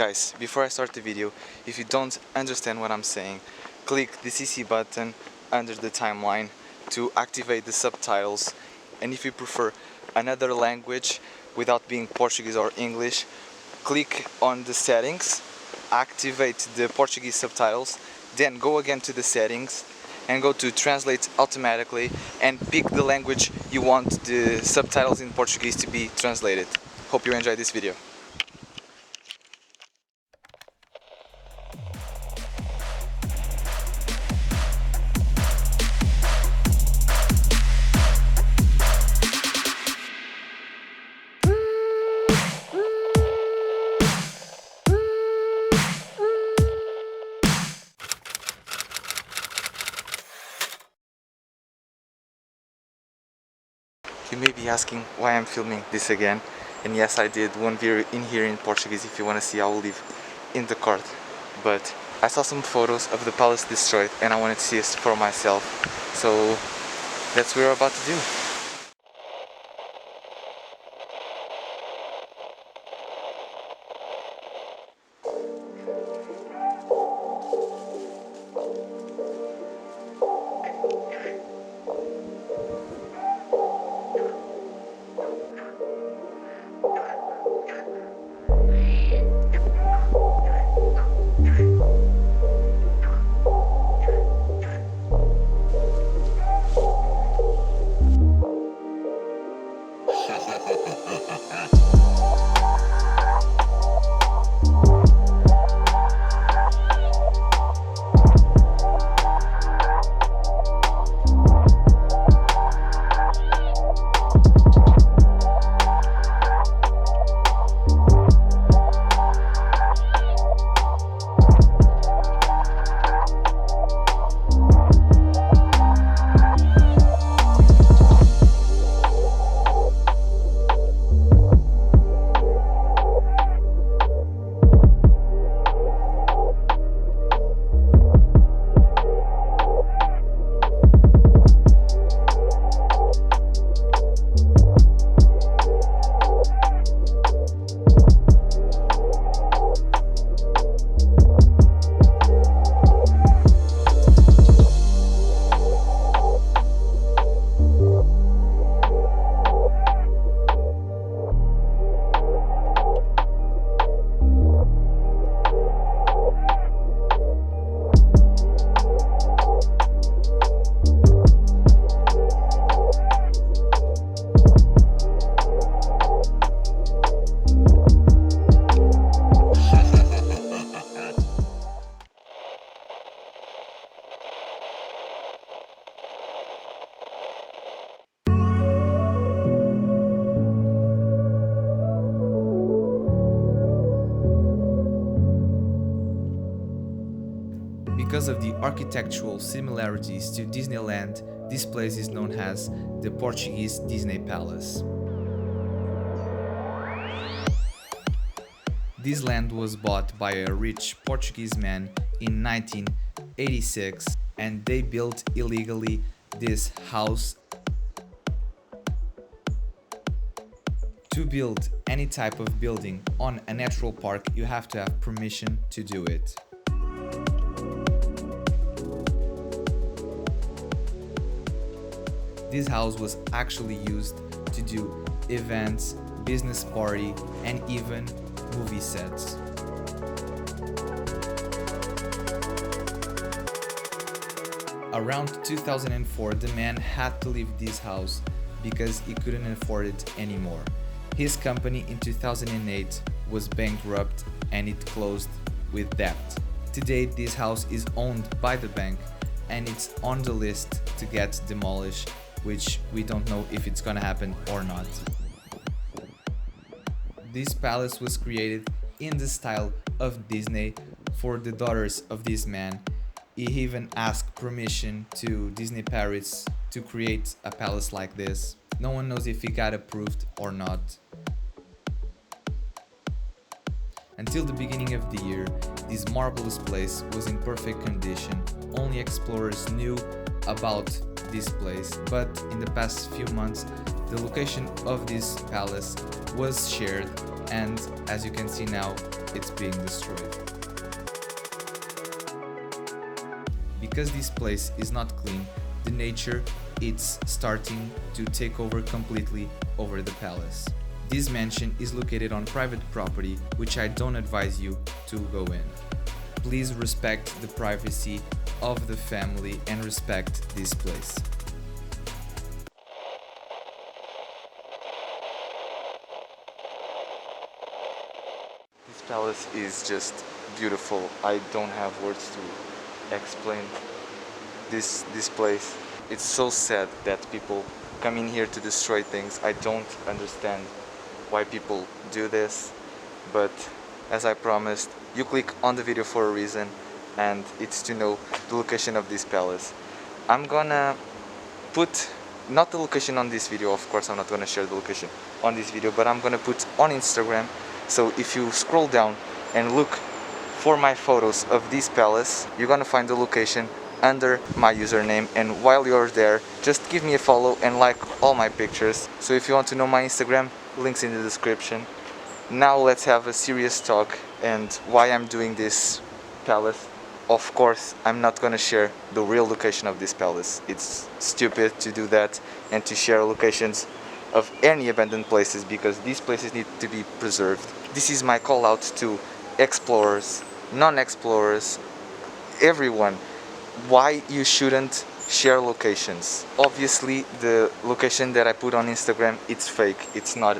Guys, before I start the video, if you don't understand what I'm saying, click the CC button under the timeline to activate the subtitles, and if you prefer another language without being Portuguese or English, click on the settings, activate the Portuguese subtitles, then go again to the settings and go to translate automatically and pick the language you want the subtitles in Portuguese to be translated. Hope you enjoyed this video. You may be asking why I'm filming this again, and yes, I did one video in here in Portuguese. If you want to see, I will leave in the card. But I saw some photos of the palace destroyed and I wanted to see it for myself, so that's what we're about to do. Because of the architectural similarities to Disneyland, this place is known as the Portuguese Disney Palace. This land was bought by a rich Portuguese man in 1986, and they built illegally this house. To build any type of building on a natural park, you have to have permission to do it. This house was actually used to do events, business party, and even movie sets. Around 2004, the man had to leave this house because he couldn't afford it anymore. His company in 2008 was bankrupt and it closed with debt. Today, this house is owned by the bank and it's on the list to get demolished, which we don't know if it's gonna happen or not. This palace was created in the style of Disney for the daughters of this man. He even asked permission to Disney Paris to create a palace like this. No one knows if he got approved or not. Until the beginning of the year, this marvelous place was in perfect condition. Only explorers knew about this place, but in the past few months the location of this palace was shared, and as you can see now, it's being destroyed. Because this place is not clean, the nature it's starting to take over completely over the palace. This mansion is located on private property, which I don't advise you to go in. Please respect the privacy of the family and respect this place. This palace is just beautiful. I don't have words to explain this place. It's so sad that people come in here to destroy things. I don't understand why people do this, but as I promised, you click on the video for a reason, and it's to know the location of this palace. I'm gonna put not the location on this video, of course I'm not gonna share the location on this video, but I'm gonna put on Instagram. So if you scroll down and look for my photos of this palace, you're gonna find the location under my username, and while you're there, just give me a follow and like all my pictures. So if you want to know my Instagram, links in the description. Now let's have a serious talk and why I'm doing this palace. Of course, I'm not gonna share the real location of this palace. It's stupid to do that and to share locations of any abandoned places, because these places need to be preserved. This is my call out to explorers, non-explorers, everyone. Why you shouldn't share locations. Obviously the location that I put on Instagram, it's fake. It's not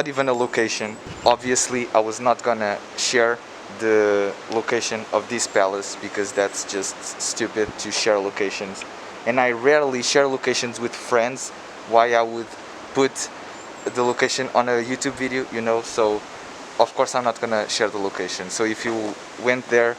even a location. Obviously I was not gonna share the location of this palace because that's just stupid to share locations, and I rarely share locations with friends. Why I would put the location on a YouTube video, you know? So of course I'm not gonna share the location. So if you went there,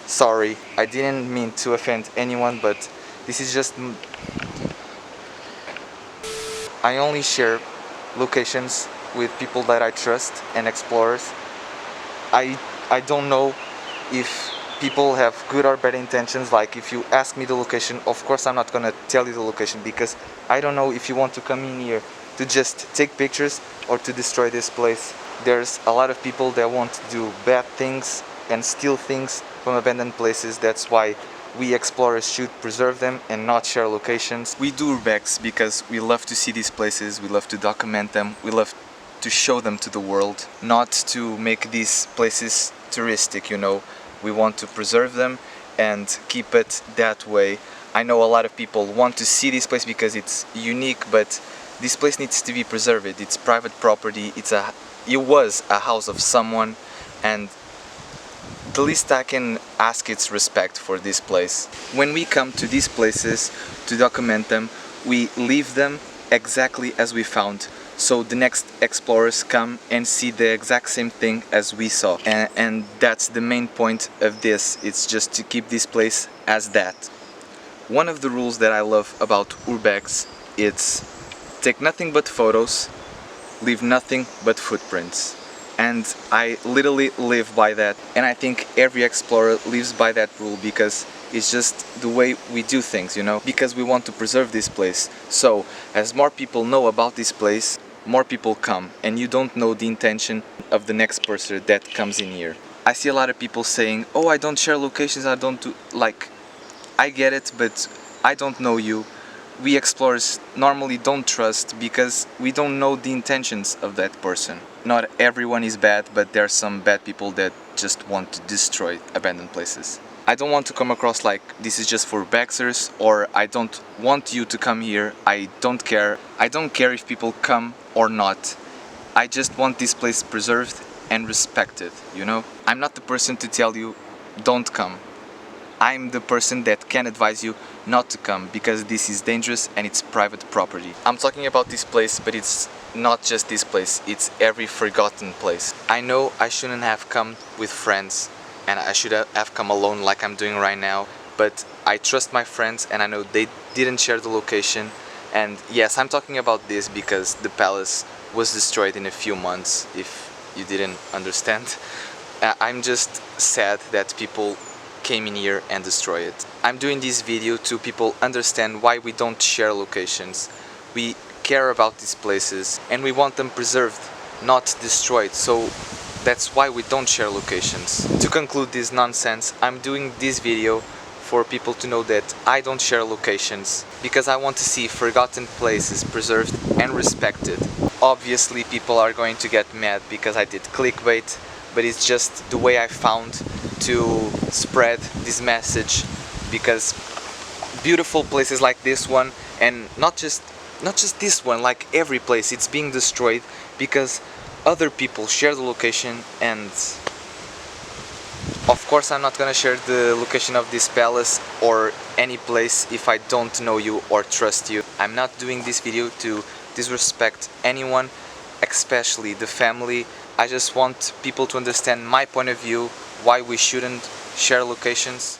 sorry, I didn't mean to offend anyone, but this is just... I only share locations with people that I trust and explorers. I don't know if people have good or bad intentions. Like if you ask me the location, of course I'm not gonna tell you the location, because I don't know if you want to come in here to just take pictures or to destroy this place. There's a lot of people that want to do bad things and steal things from abandoned places. That's why we explorers should preserve them and not share locations. We do urbex because we love to see these places, we love to document them, we love to show them to the world, not to make these places touristic, you know. We want to preserve them and keep it that way. I know a lot of people want to see this place because it's unique, but this place needs to be preserved. It's private property, it was a house of someone, and the least I can ask is respect for this place. When we come to these places to document them, we leave them exactly as we found, so the next explorers come and see the exact same thing as we saw. And that's the main point of this. It's just to keep this place as that. One of the rules that I love about urbex is take nothing but photos, leave nothing but footprints. And I literally live by that, and I think every explorer lives by that rule, because it's just the way we do things, you know, because we want to preserve this place. So as more people know about this place, more people come, and you don't know the intention of the next person that comes in here. I see a lot of people saying, oh, I don't share locations, I don't do... Like, I get it, but I don't know you. We explorers normally don't trust because we don't know the intentions of that person. Not everyone is bad, but there are some bad people that just want to destroy abandoned places. I don't want to come across like this is just for urbexers, or I don't want you to come here. I don't care. I don't care if people come or not. I just want this place preserved and respected, you know? I'm not the person to tell you don't come. I'm the person that can advise you not to come, because this is dangerous and it's private property. I'm talking about this place, but it's not just this place, it's every forgotten place. I know I shouldn't have come with friends, and I should have come alone like I'm doing right now, but I trust my friends and I know they didn't share the location. And yes, I'm talking about this because the palace was destroyed in a few months, if you didn't understand. I'm just sad that people came in here and destroy it. I'm doing this video to people understand why we don't share locations. We care about these places and we want them preserved, not destroyed. So that's why we don't share locations. To conclude this nonsense, I'm doing this video for people to know that I don't share locations because I want to see forgotten places preserved and respected. Obviously people are going to get mad because I did clickbait, but it's just the way I found to spread this message, because beautiful places like this one, and not just this one, like every place, it's being destroyed because other people share the location. And of course I'm not gonna share the location of this palace or any place if I don't know you or trust you. I'm not doing this video to disrespect anyone, especially the family. I just want people to understand my point of view, why we shouldn't share locations.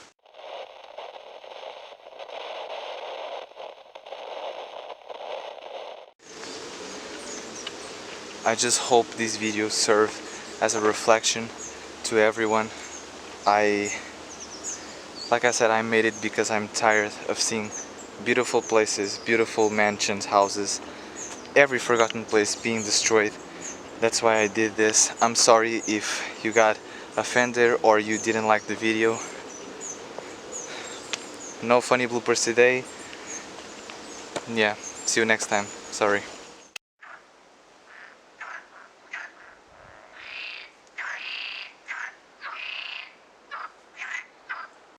I just hope this video serve as a reflection to everyone. Like I said, I made it because I'm tired of seeing beautiful places, beautiful mansions, houses, every forgotten place being destroyed. That's why I did this. I'm sorry if you got offended or you didn't like the video. No funny bloopers today. Yeah, see you next time. Sorry.